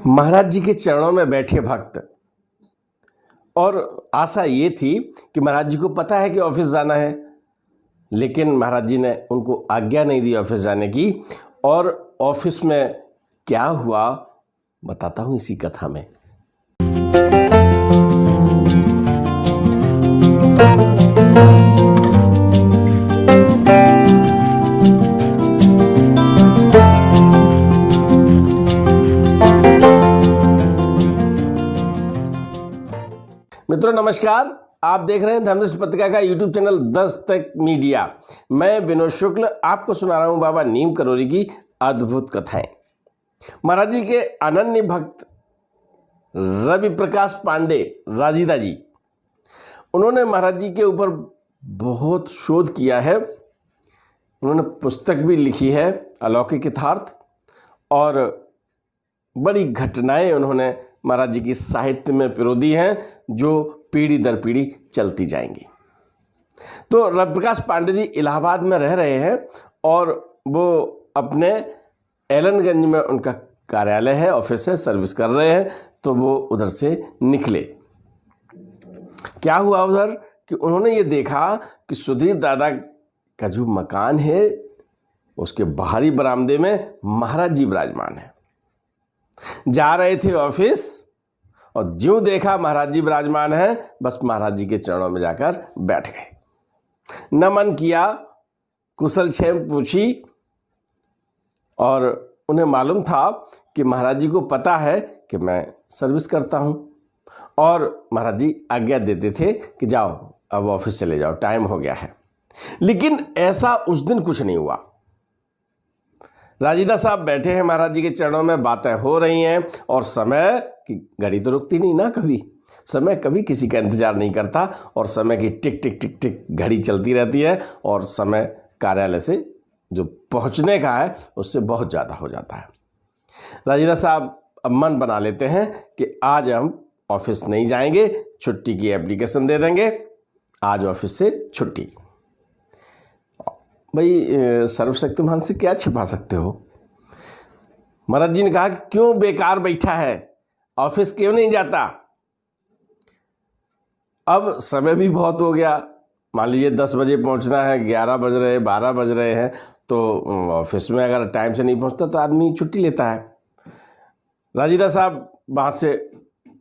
महाराज जी के चरणों में बैठे भक्त, और आशा ये थी कि महाराज जी को पता है कि ऑफिस जाना है, लेकिन महाराज जी ने उनको आज्ञा नहीं दी ऑफिस जाने की। और ऑफिस में क्या हुआ बताता हूँ इसी कथा में। मित्रों नमस्कार, आप देख रहे हैं धर्मदृष्टि पत्रिका का यूट्यूब चैनल दस्तक मीडिया। मैं विनोद शुक्ल आपको सुना रहा हूं बाबा नीम करोली की अद्भुत कथाएं। महाराज जी के अनन्य भक्त रवि प्रकाश पांडे राजीदा जी, उन्होंने महाराज जी के ऊपर बहुत शोध किया है। उन्होंने पुस्तक भी लिखी है अलौकिक यथार्थ, और बड़ी घटनाएं उन्होंने महाराज जी की साहित्य में पिरो दी हैं जो पीढ़ी दर पीढ़ी चलती जाएंगी। तो रवि प्रकाश पांडे जी इलाहाबाद में रह रहे हैं और वो अपने एलनगंज में उनका कार्यालय है, ऑफिस है, सर्विस कर रहे हैं। तो वो उधर से निकले। क्या हुआ उधर कि उन्होंने ये देखा कि सुधीर दादा का जो मकान है उसके बाहरी बरामदे में महाराज जी विराजमान है। जा रहे थे ऑफिस और ज्यों देखा महाराज जी विराजमान है, बस महाराज जी के चरणों में जाकर बैठ गए, नमन किया, कुशल क्षेम पूछी। और उन्हें मालूम था कि महाराज जी को पता है कि मैं सर्विस करता हूं, और महाराज जी आज्ञा देते थे कि जाओ अब ऑफिस चले जाओ, टाइम हो गया है। लेकिन ऐसा उस दिन कुछ नहीं हुआ। राजीदा साहब बैठे हैं महाराज जी के चरणों में, बातें हो रही हैं, और समय की घड़ी तो रुकती नहीं ना कभी। समय कभी किसी का इंतजार नहीं करता, और समय की टिक टिक टिक टिक घड़ी चलती रहती है, और समय कार्यालय से जो पहुंचने का है उससे बहुत ज़्यादा हो जाता है। राजीदा साहब अब मन बना लेते हैं कि आज हम ऑफिस नहीं जाएंगे, छुट्टी की एप्लीकेशन दे देंगे, आज ऑफिस से छुट्टी। भाई सर्वशक्तिमान से क्या छिपा सकते हो। महाराज जी ने कहा कि क्यों बेकार बैठा है, ऑफिस क्यों नहीं जाता। अब समय भी बहुत हो गया, मान लीजिए 10 बजे पहुंचना है, 11 बज रहे, 12 बज रहे हैं। तो ऑफिस में अगर टाइम से नहीं पहुंचता तो आदमी छुट्टी लेता है। राजीदा साहब वहाँ से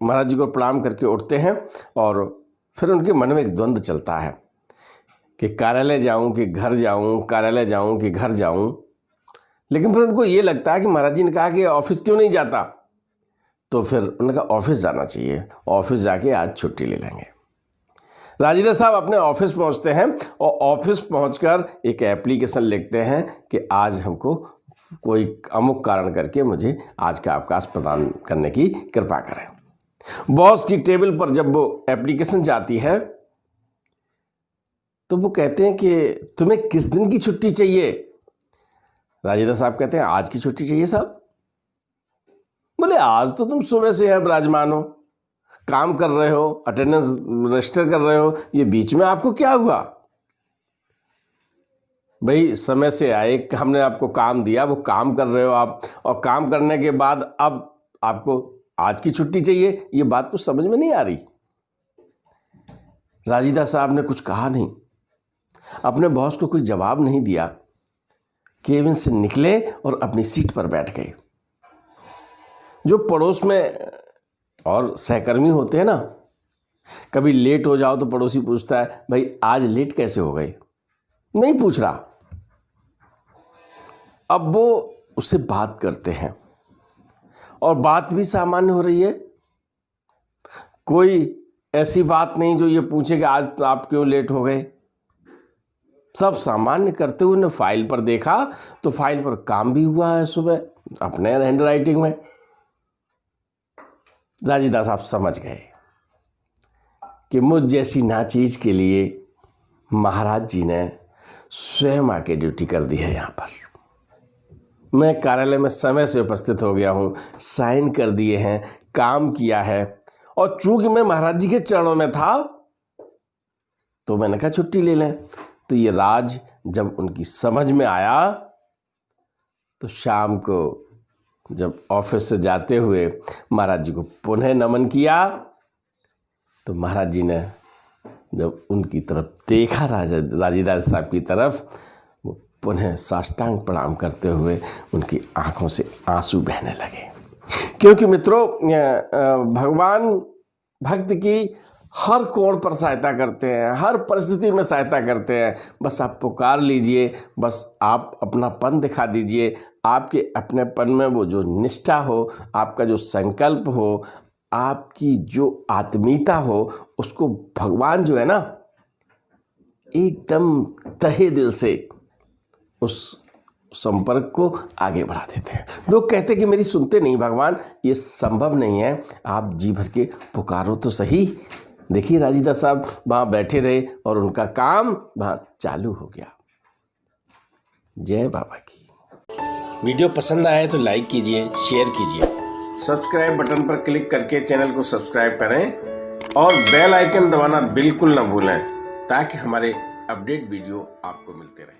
महाराज जी को प्रणाम करके उठते हैं, और फिर उनके मन में एक द्वंद्व चलता है कि कार्यालय जाऊं कि घर जाऊं, कार्यालय जाऊं कि घर जाऊं। लेकिन फिर उनको ये लगता है कि महाराज जी ने कहा कि ऑफिस क्यों नहीं जाता, तो फिर उन्होंने कहा ऑफिस जाना चाहिए, ऑफिस जाके आज छुट्टी ले लेंगे। राजीदा साहब अपने ऑफिस पहुंचते हैं, और ऑफिस पहुंचकर एक एप्लीकेशन लिखते हैं कि आज हमको कोई अमुक कारण करके मुझे आज का अवकाश प्रदान करने की कृपा करें। बॉस की टेबल पर जब वो एप्लीकेशन जाती है तो वो कहते हैं कि तुम्हें किस दिन की छुट्टी चाहिए। राजीदा साहब कहते हैं आज की छुट्टी चाहिए साहब। बोले आज तो तुम सुबह से यहाँ विराजमान हो, काम कर रहे हो, अटेंडेंस रजिस्टर कर रहे हो, ये बीच में आपको क्या हुआ। भाई समय से आए, हमने आपको काम दिया, वो काम कर रहे हो आप, और काम करने के बाद अब आपको आज की छुट्टी चाहिए, ये बात कुछ समझ में नहीं आ रही। राजीदा साहब ने कुछ कहा नहीं, अपने बॉस को कोई जवाब नहीं दिया, केबिन से निकले और अपनी सीट पर बैठ गए। जो पड़ोस में और सहकर्मी होते हैं ना, कभी लेट हो जाओ तो पड़ोसी पूछता है भाई आज लेट कैसे हो गए, नहीं पूछ रहा। अब वो उससे बात करते हैं, और बात भी सामान्य हो रही है। कोई ऐसी बात नहीं जो ये पूछे कि आज तो आप क्यों लेट हो गए। सब सामान्य करते हुए ने फाइल पर देखा तो फाइल पर काम भी हुआ है सुबह अपने हैंड राइटिंग में। राजीदा साहब समझ गए कि मुझ जैसी नाचीज के लिए महाराज जी ने स्वयं आके ड्यूटी कर दी है। यहाँ पर मैं कार्यालय में समय से उपस्थित हो गया हूँ, साइन कर दिए हैं, काम किया है, और चूंकि मैं महाराज जी के चरणों में था तो मैंने कहा छुट्टी ले लें। तो ये राज जब उनकी समझ में आया तो शाम को जब ऑफिस से जाते हुए महाराज जी को पुनः नमन किया तो महाराज जी ने जब उनकी तरफ देखा राजीदास साहब की तरफ, वो पुनः साष्टांग प्रणाम करते हुए उनकी आंखों से आंसू बहने लगे। क्योंकि मित्रों, भगवान भक्त की हर कोण पर सहायता करते हैं, हर परिस्थिति में सहायता करते हैं। बस आप पुकार लीजिए, बस आप अपनापन दिखा दीजिए। आपके अपनेपन में वो जो निष्ठा हो, आपका जो संकल्प हो, आपकी जो आत्मीयता हो, उसको भगवान जो है ना एकदम तहे दिल से उस संपर्क को आगे बढ़ा देते हैं। लोग कहते हैं कि मेरी सुनते नहीं भगवान, ये संभव नहीं है। आप जी भर के पुकारो तो सही। देखिए राजीदास साहब वहाँ बैठे रहे और उनका काम वहाँ चालू हो गया। जय बाबा की। वीडियो पसंद आए तो लाइक कीजिए, शेयर कीजिए, सब्सक्राइब बटन पर क्लिक करके चैनल को सब्सक्राइब करें और बेल आइकन दबाना बिल्कुल ना भूलें, ताकि हमारे अपडेट वीडियो आपको मिलते रहें।